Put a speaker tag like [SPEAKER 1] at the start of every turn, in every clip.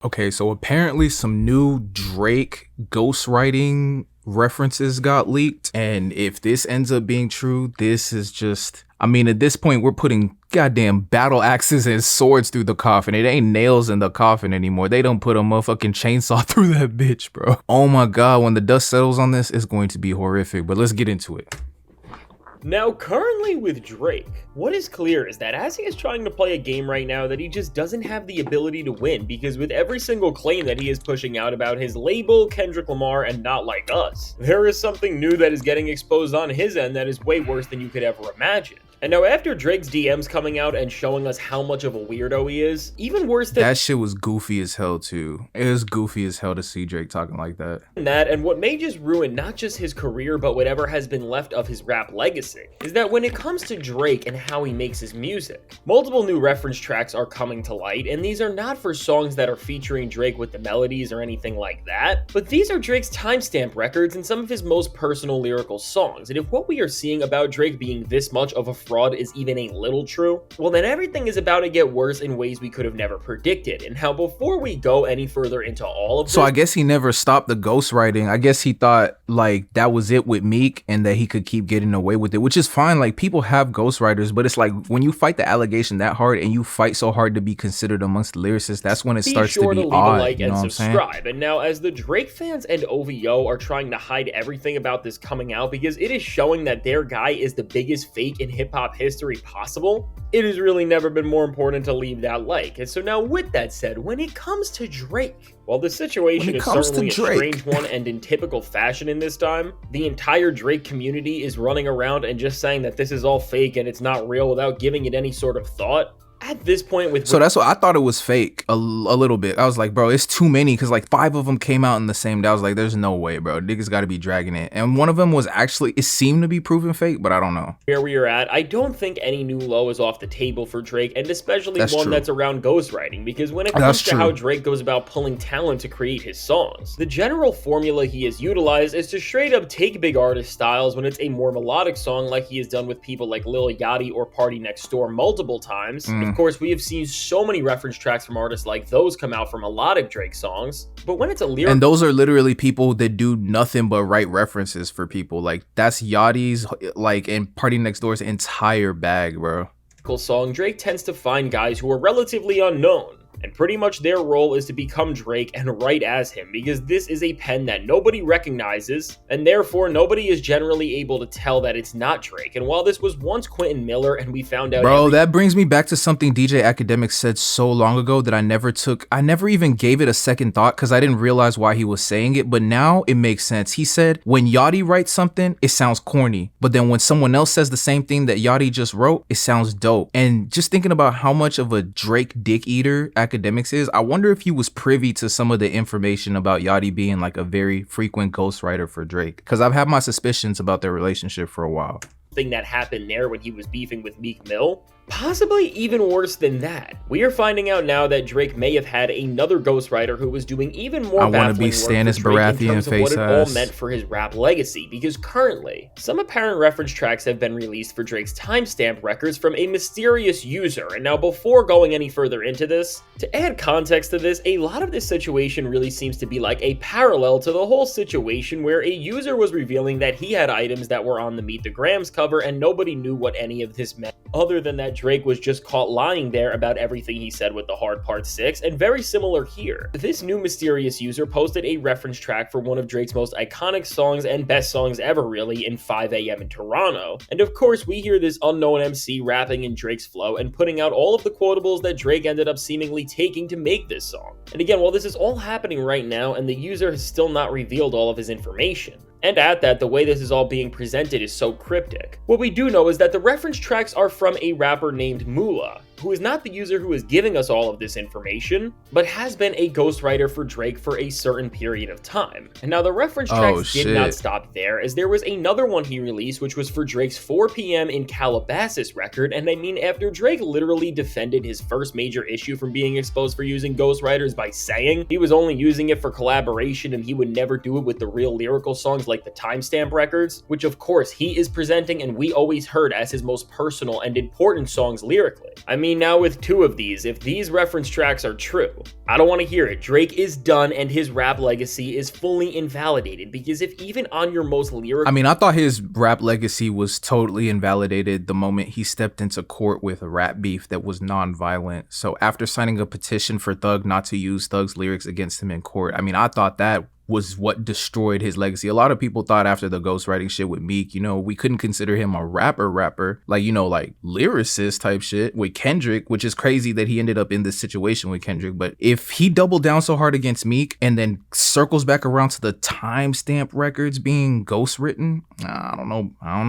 [SPEAKER 1] Okay, so apparently some new Drake ghostwriting references got leaked. And if this ends up being true, this is just, I mean, at this point, we're putting goddamn battle axes and swords through the coffin. It ain't nails in the coffin anymore. They don't put a motherfucking chainsaw through that bitch, bro. Oh my God, when the dust settles on this, it's going to be horrific. But let's get into it.
[SPEAKER 2] Now, currently with Drake, what is clear is that as he is trying to play a game right now that he just doesn't have the ability to win, because with every single claim that he is pushing out about his label, Kendrick Lamar, and Not Like Us, there is something new that is getting exposed on his end that is way worse than you could ever imagine. And now after Drake's DMs coming out and showing us how much of a weirdo he is, even worse than
[SPEAKER 1] that shit was goofy as hell too. It was goofy as hell to see Drake talking like that.
[SPEAKER 2] And what may just ruin not just his career, but whatever has been left of his rap legacy, is that when it comes to Drake and how he makes his music, multiple new reference tracks are coming to light, and these are not for songs that are featuring Drake with the melodies or anything like that, but these are Drake's timestamp records and some of his most personal lyrical songs. And if what we are seeing about Drake being this much of a fraud is even a little true, well then everything is about to get worse in ways we could have never predicted. And how before we go any further into all of this,
[SPEAKER 1] so I guess he never stopped the ghostwriting. I guess he thought like that was it with Meek and that he could keep getting away with it, which is fine. Like people have ghostwriters, but it's like when you fight the allegation that hard and you fight so hard to be considered amongst the lyricists, that's when it starts to be
[SPEAKER 2] leave
[SPEAKER 1] odd.
[SPEAKER 2] A like
[SPEAKER 1] you know
[SPEAKER 2] and
[SPEAKER 1] what
[SPEAKER 2] subscribe. And now as the Drake fans and OVO are trying to hide everything about this coming out because it is showing that their guy is the biggest fake in hip-hop history possible, it has really never been more important to leave that like. And so now with that said, when it comes to Drake, while the situation is certainly a strange one and in typical fashion in this time, the entire Drake community is running around and just saying that this is all fake and it's not real without giving it any sort of thought. At this point with...
[SPEAKER 1] So that's what I thought, it was fake a little bit. I was like, bro, it's too many, because like 5 of them came out in the same day. I was like, there's no way, bro. Niggas got to be dragging it. And one of them was actually, it seemed to be proven fake, but I don't know.
[SPEAKER 2] Where we are at, I don't think any new low is off the table for Drake, and especially that's around ghostwriting, because when it comes to how Drake goes about pulling talent to create his songs, the general formula he has utilized is to straight up take big artist styles when it's a more melodic song like he has done with people like Lil Yachty or Party Next Door multiple times. Of course, we have seen so many reference tracks from artists like those come out from a lot of Drake songs, but when it's a lyric...
[SPEAKER 1] And those are literally people that do nothing but write references for people. Like, that's Yachty's, like, and Party Next Door's entire bag, bro.
[SPEAKER 2] ...song, Drake tends to find guys who are relatively unknown, and pretty much their role is to become Drake and write as him, because this is a pen that nobody recognizes, and therefore nobody is generally able to tell that it's not Drake. And while this was once Quentin Miller and we found out...
[SPEAKER 1] Bro, that brings me back to something DJ Academic said so long ago that I never even gave it a second thought because I didn't realize why he was saying it, but now it makes sense. He said, when Yachty writes something, it sounds corny, but then when someone else says the same thing that Yachty just wrote, it sounds dope. And just thinking about how much of a Drake dick eater Academics is, I wonder if he was privy to some of the information about Yachty being like a very frequent ghostwriter for Drake, because I've had my suspicions about their relationship for a while.
[SPEAKER 2] Thing that happened there when he was beefing with Meek Mill. Possibly even worse than that. We are finding out now that Drake may have had another ghostwriter who was doing even more baffling work for Drake in terms of what it all meant for his rap legacy, because currently, some apparent reference tracks have been released for Drake's timestamp records from a mysterious user. And now before going any further into this, to add context to this, a lot of this situation really seems to be like a parallel to the whole situation where a user was revealing that he had items that were on the Meet the Grams cover and nobody knew what any of this meant, other than that Drake was just caught lying there about everything he said with the Hard Part 6, and very similar here. This new mysterious user posted a reference track for one of Drake's most iconic songs and best songs ever really in 5 a.m. in Toronto, and of course we hear this unknown MC rapping in Drake's flow and putting out all of the quotables that Drake ended up seemingly taking to make this song. And again, while this is all happening right now and the user has still not revealed all of his information, and at that, the way this is all being presented is so cryptic. What we do know is that the reference tracks are from a rapper named Moolah, who is not the user who is giving us all of this information, but has been a ghostwriter for Drake for a certain period of time. And now the reference tracks did not stop there, as there was another one he released, which was for Drake's 4 p.m. in Calabasas record. And I mean, after Drake literally defended his first major issue from being exposed for using ghostwriters by saying he was only using it for collaboration and he would never do it with the real lyrical songs like the timestamp records, which of course he is presenting and we always heard as his most personal and important songs lyrically. I mean, mean, now with 2 of these, if these reference tracks are true, I don't want to hear it. Drake is done and his rap legacy is fully invalidated, because if even on your most lyrical...
[SPEAKER 1] I mean, I thought his rap legacy was totally invalidated the moment he stepped into court with a rap beef that was non-violent. So after signing a petition for Thug not to use Thug's lyrics against him in court, I mean, I thought that was what destroyed his legacy. A lot of people thought after the ghostwriting shit with Meek, you know, we couldn't consider him a rapper, like, you know, like lyricist type shit with Kendrick, which is crazy that he ended up in this situation with Kendrick. But if he doubled down so hard against Meek and then circles back around to the timestamp records being ghostwritten, I don't know,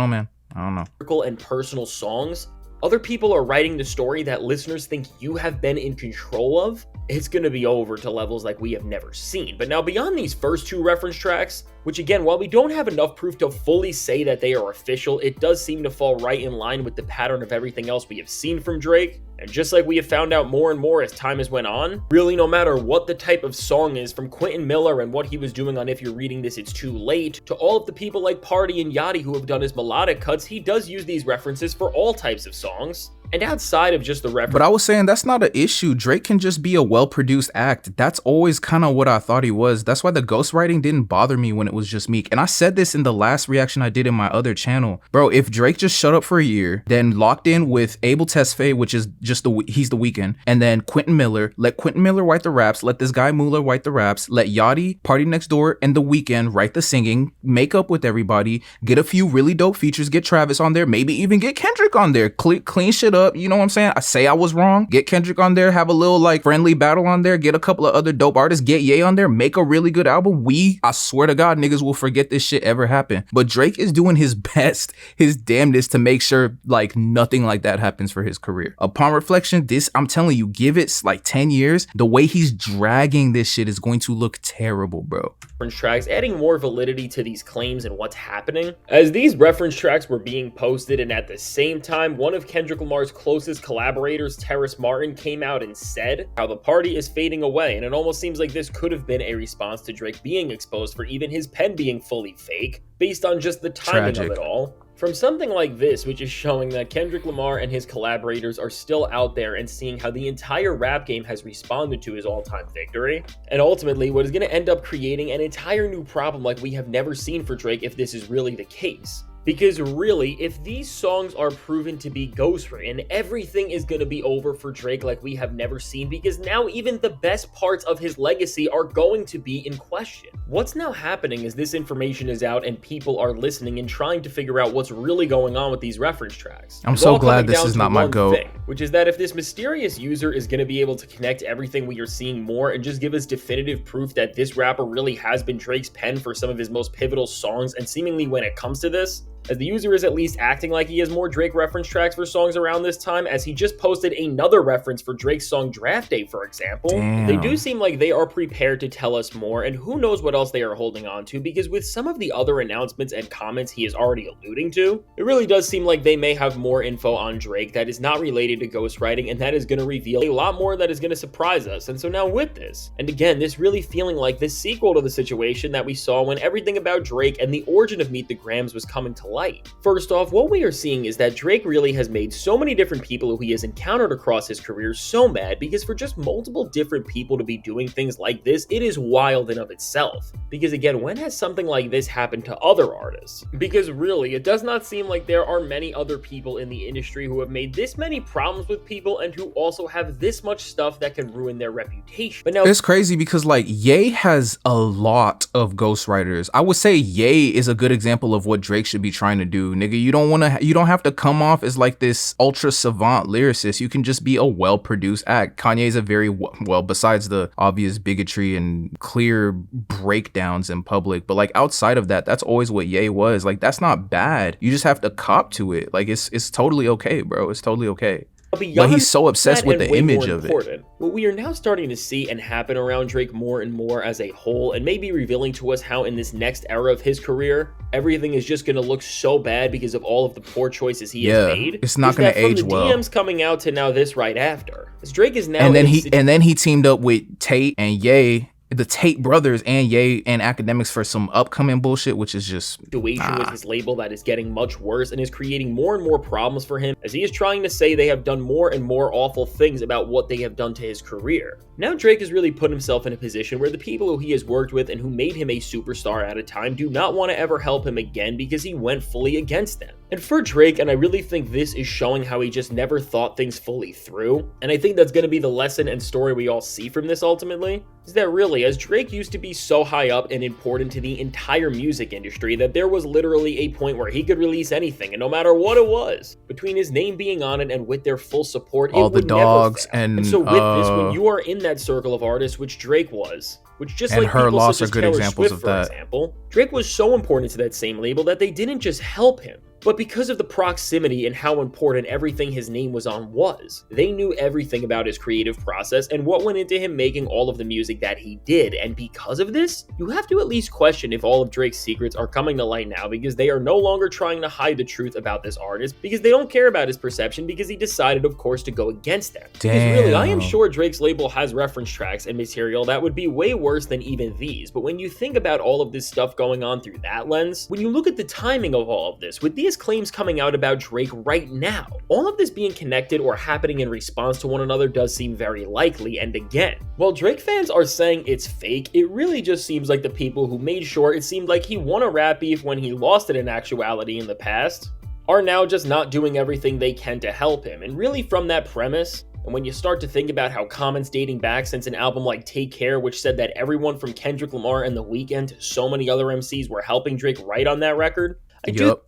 [SPEAKER 1] man. I don't know.
[SPEAKER 2] And personal songs, other people are writing the story that listeners think you have been in control of, it's going to be over to levels like we have never seen. But now beyond these first 2 reference tracks, which again, while we don't have enough proof to fully say that they are official, it does seem to fall right in line with the pattern of everything else we have seen from Drake. And just like we have found out more and more as time has went on, really no matter what the type of song is, from Quentin Miller and what he was doing on If You're Reading This It's Too Late, to all of the people like Party and Yachty who have done his melodic cuts, he does use these references for all types of songs. And outside of just the reference...
[SPEAKER 1] But I was saying that's not an issue. Drake can just be a well-produced act. That's always kind of what I thought he was. That's why the ghostwriting didn't bother me when it was just Meek. And I said this in the last reaction I did in my other channel. Bro, if Drake just shut up for a year, then locked in with Abel Tesfaye, which is just he's the Weeknd, and then Quentin Miller, let Quentin Miller write the raps, let this guy Mueller write the raps, let Yachty, Party Next Door, and The Weeknd write the singing, make up with everybody, get a few really dope features, get Travis on there, maybe even get Kendrick on there, clean shit up, you know what I'm saying? I say I was wrong, get Kendrick on there, have a little like friendly battle on there, get a couple of other dope artists, get Ye on there, make a really good album. I swear to God, niggas will forget this shit ever happened. But Drake is doing his best, his damnedest to make sure like nothing like that happens for his career. Upon reflection, I'm telling you, give it like 10 years, the way he's dragging this shit is going to look terrible, bro.
[SPEAKER 2] Reference tracks, adding more validity to these claims and what's happening. As these reference tracks were being posted, and at the same time, one of Kendrick Lamar's closest collaborators, Terrace Martin, came out and said how the party is fading away, and it almost seems like this could have been a response to Drake being exposed for even his pen being fully fake, based on just the timing of it all. From something like this, which is showing that Kendrick Lamar and his collaborators are still out there and seeing how the entire rap game has responded to his all-time victory, and ultimately what is going to end up creating an entire new problem like we have never seen for Drake if this is really the case. Because really, if these songs are proven to be ghostwritten, everything is going to be over for Drake like we have never seen, because now even the best parts of his legacy are going to be in question. What's now happening is this information is out and people are listening and trying to figure out what's really going on with these reference tracks.
[SPEAKER 1] I'm so glad this is not my GOAT.
[SPEAKER 2] Which is that if this mysterious user is going to be able to connect everything we are seeing more and just give us definitive proof that this rapper really has been Drake's pen for some of his most pivotal songs, and seemingly when it comes to this, as the user is at least acting like he has more Drake reference tracks for songs around this time, as he just posted another reference for Drake's song Draft Day, for example.
[SPEAKER 1] Damn.
[SPEAKER 2] They do seem like they are prepared to tell us more, and who knows what else they are holding on to, because with some of the other announcements and comments he is already alluding to, it really does seem like they may have more info on Drake that is not related to ghostwriting, and that is going to reveal a lot more that is going to surprise us. And so now with this, and again, this really feeling like this sequel to the situation that we saw when everything about Drake and the origin of Meet the Grams was coming to light. First off, what we are seeing is that Drake really has made so many different people who he has encountered across his career so mad, because for just multiple different people to be doing things like this, it is wild in of itself. Because again, when has something like this happened to other artists? Because really, it does not seem like there are many other people in the industry who have made this many problems with people and who also have this much stuff that can ruin their reputation. But now
[SPEAKER 1] it's crazy because like Ye has a lot of ghostwriters. I would say Ye is a good example of what Drake should be trying to do. Nigga, you don't have to come off as like this ultra savant lyricist. You can just be a well-produced act. Kanye's a very well, besides the obvious bigotry and clear breakdowns in public, but like outside of that, that's always what Ye was. Like, that's not bad. You just have to cop to it. Like, it's totally okay, bro. It's totally okay. But he's so obsessed with the image of it.
[SPEAKER 2] What we are now starting to see and happen around Drake more and more as a whole, and maybe revealing to us how in this next era of his career, everything is just going to look so bad because of all of the poor choices he has made.
[SPEAKER 1] It's not going to age well.
[SPEAKER 2] From the DMs coming out to now this right after, as Drake is now,
[SPEAKER 1] and then he teamed up with Tate and Ye, the Tate brothers and Ye and Academics for some upcoming bullshit, which is just
[SPEAKER 2] situation with his label that is getting much worse and is creating more and more problems for him, as he is trying to say they have done more and more awful things about what they have done to his career. Now Drake has really put himself in a position where the people who he has worked with and who made him a superstar at a time do not want to ever help him again because he went fully against them. And for Drake, and I really think this is showing how he just never thought things fully through, and I think that's going to be the lesson and story we all see from this ultimately, is that really, as Drake used to be so high up and important to the entire music industry that there was literally a point where he could release anything, and no matter what it was, between his name being on it and with their full support,
[SPEAKER 1] all
[SPEAKER 2] it would
[SPEAKER 1] the dogs
[SPEAKER 2] never fail. And so with this, when you are in that circle of artists, which Drake was, which just
[SPEAKER 1] and
[SPEAKER 2] like
[SPEAKER 1] her
[SPEAKER 2] people
[SPEAKER 1] loss
[SPEAKER 2] such
[SPEAKER 1] are
[SPEAKER 2] as
[SPEAKER 1] good
[SPEAKER 2] Taylor
[SPEAKER 1] examples
[SPEAKER 2] Swift,
[SPEAKER 1] of
[SPEAKER 2] for
[SPEAKER 1] that.
[SPEAKER 2] example, Drake was so important to that same label that they didn't just help him, but because of the proximity and how important everything his name was on was, they knew everything about his creative process and what went into him making all of the music that he did. And because of this, you have to at least question if all of Drake's secrets are coming to light now, because they are no longer trying to hide the truth about this artist, because they don't care about his perception, because he decided, of course, to go against them. Because really, I am sure Drake's label has reference tracks and material that would be way worse than even these, but when you think about all of this stuff going on through that lens, when you look at the timing of all of this, with these claims coming out about Drake right now, all of this being connected or happening in response to one another does seem very likely. And again, while Drake fans are saying it's fake, it really just seems like the people who made sure it seemed like he won a rap beef when he lost it in actuality in the past are now just not doing everything they can to help him. And really from that premise, and when you start to think about how comments dating back since an album like Take Care, which said that everyone from Kendrick Lamar and The Weeknd to so many other MCs were helping Drake write on that record,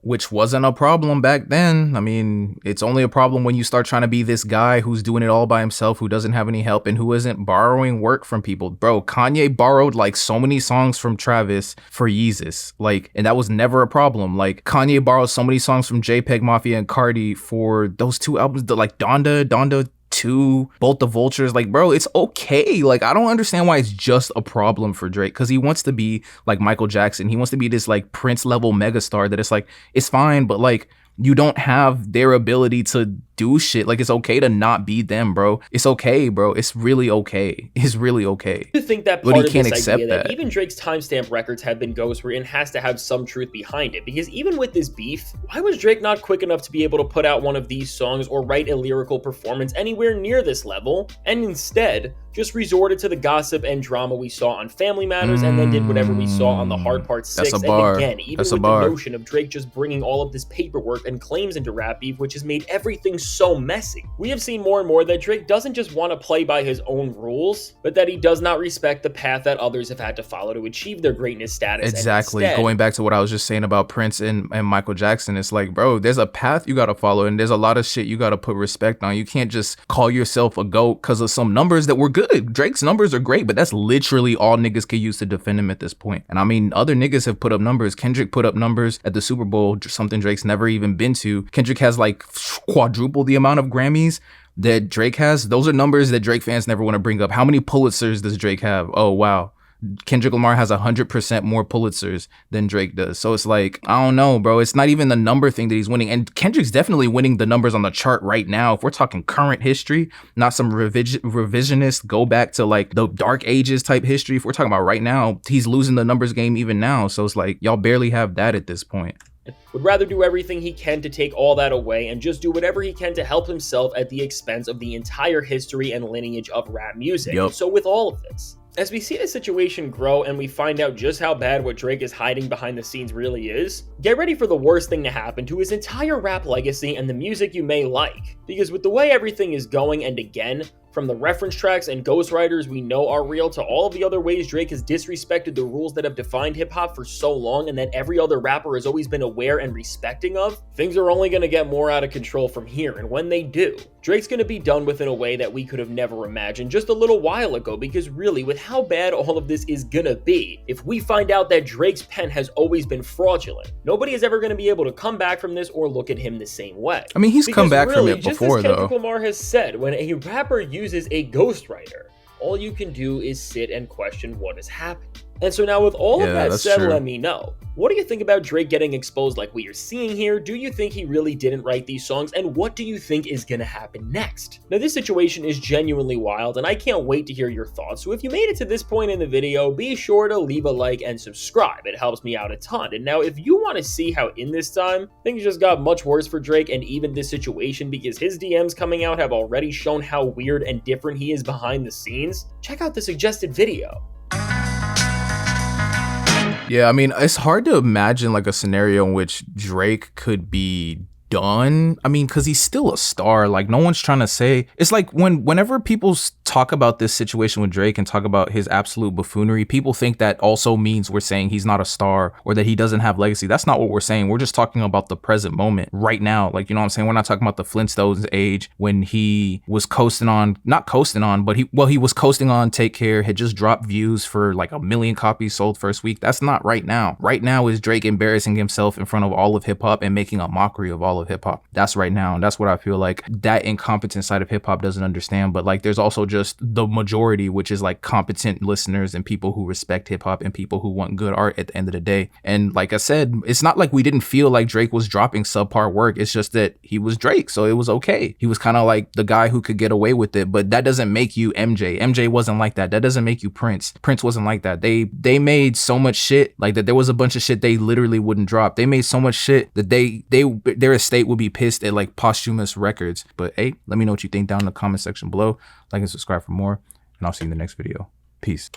[SPEAKER 1] which wasn't a problem back then. I mean, it's only a problem when you start trying to be this guy who's doing it all by himself, who doesn't have any help and who isn't borrowing work from people. Bro, Kanye borrowed like so many songs from Travis for Yeezus, like, and that was never a problem. Like, Kanye borrowed so many songs from JPEG Mafia and Cardi for those two albums, like Donda 2, Bolt the Vultures. Like, bro, it's okay. Like, I don't understand why it's just a problem for Drake, because he wants to be like Michael Jackson. He wants to be this like Prince level megastar that it's like, it's fine, but like, you don't have their ability to do shit. Like, it's okay to not be them, bro. It's okay, bro. It's really okay. It's really okay.
[SPEAKER 2] I think that part of this idea that even Drake's timestamp records have been ghostwritten has to have some truth behind it, because even with this beef, why was Drake not quick enough to be able to put out one of these songs or write a lyrical performance anywhere near this level, and instead just resorted to the gossip and drama we saw on Family Matters, and then did whatever we saw on The Hard Part 6. And again, even with the notion of Drake just bringing all of this paperwork and claims into rap beef, which has made everything so messy. We have seen more and more that Drake doesn't just want to play by his own rules, but that he does not respect the path that others have had to follow to achieve their greatness status.
[SPEAKER 1] Exactly. Going back to what I was just saying about Prince and Michael Jackson, it's like, bro, there's a path you got to follow, and there's a lot of shit you got to put respect on. You can't just call yourself a GOAT because of some numbers that were good. Drake's numbers are great, but that's literally all niggas could use to defend him at this point. And I mean, other niggas have put up numbers. Kendrick put up numbers at the Super Bowl, something Drake's never even been to. Kendrick has like quadruple the amount of Grammys that Drake has. Those are numbers that Drake fans never want to bring up. How many Pulitzers does Drake have? Oh, wow. Kendrick Lamar has 100% more Pulitzers than Drake does. So it's like, I don't know, bro. It's not even the number thing that he's winning. And Kendrick's definitely winning the numbers on the chart right now. If we're talking current history, not some revisionist, go back to like the dark ages type history. If we're talking about right now, he's losing the numbers game even now. So it's like, y'all barely have that at this point.
[SPEAKER 2] Would rather do everything he can to take all that away and just do whatever he can to help himself at the expense of the entire history and lineage of rap music.
[SPEAKER 1] Yep.
[SPEAKER 2] So with all of this, as we see the situation grow and we find out just how bad what Drake is hiding behind the scenes really is, get ready for the worst thing to happen to his entire rap legacy and the music you may like. Because with the way everything is going, and again, from the reference tracks and ghostwriters we know are real to all of the other ways Drake has disrespected the rules that have defined hip-hop for so long and that every other rapper has always been aware and respecting of, things are only going to get more out of control from here. And when they do, Drake's going to be done with in a way that we could have never imagined just a little while ago. Because really, with how bad all of this is going to be, if we find out that Drake's pen has always been fraudulent, nobody is ever going to be able to come back from this or look at him the same way.
[SPEAKER 1] I mean, he's come back from it before,
[SPEAKER 2] just as Kendrick Lamar has said, when a rapper uses a ghostwriter, all you can do is sit and question what has happened. And so now with all of
[SPEAKER 1] Yeah,
[SPEAKER 2] that
[SPEAKER 1] that's
[SPEAKER 2] said,
[SPEAKER 1] true.
[SPEAKER 2] let me know. What do you think about Drake getting exposed like we are seeing here? Do you think he really didn't write these songs? And what do you think is gonna happen next? Now this situation is genuinely wild and I can't wait to hear your thoughts. So if you made it to this point in the video, be sure to leave a like and subscribe. It helps me out a ton. And now if you want to see how in this time, things just got much worse for Drake and even this situation because his DMs coming out have already shown how weird and different he is behind the scenes, check out the suggested video.
[SPEAKER 1] Yeah, I mean, it's hard to imagine like a scenario in which Drake could be done. I mean, because he's still a star. Like, no one's trying to say, it's like whenever people talk about this situation with Drake and talk about his absolute buffoonery, people think that also means we're saying he's not a star or that he doesn't have legacy. That's not what we're saying. We're just talking about the present moment right now. Like, you know what I'm saying? We're not talking about the Flintstones age when he was not coasting on, but he was coasting on Take Care, had just dropped views for like 1 million copies sold first week. That's not right now. Right now is Drake embarrassing himself in front of all of hip hop and making a mockery of all of hip hop. That's right now. And that's what I feel like that incompetent side of hip hop doesn't understand. But like, there's also just the majority, which is like competent listeners and people who respect hip hop and people who want good art at the end of the day. And like I said, it's not like we didn't feel like Drake was dropping subpar work. It's just that he was Drake. So it was okay. He was kind of like the guy who could get away with it. But that doesn't make you MJ. MJ wasn't like that. That doesn't make you Prince. Prince wasn't like that. They made so much shit like that. There was a bunch of shit they literally wouldn't drop. They made so much shit that their estate would be pissed at like posthumous records. But hey, let me know what you think down in the comment section below. Like and subscribe for more, and I'll see you in the next video. Peace.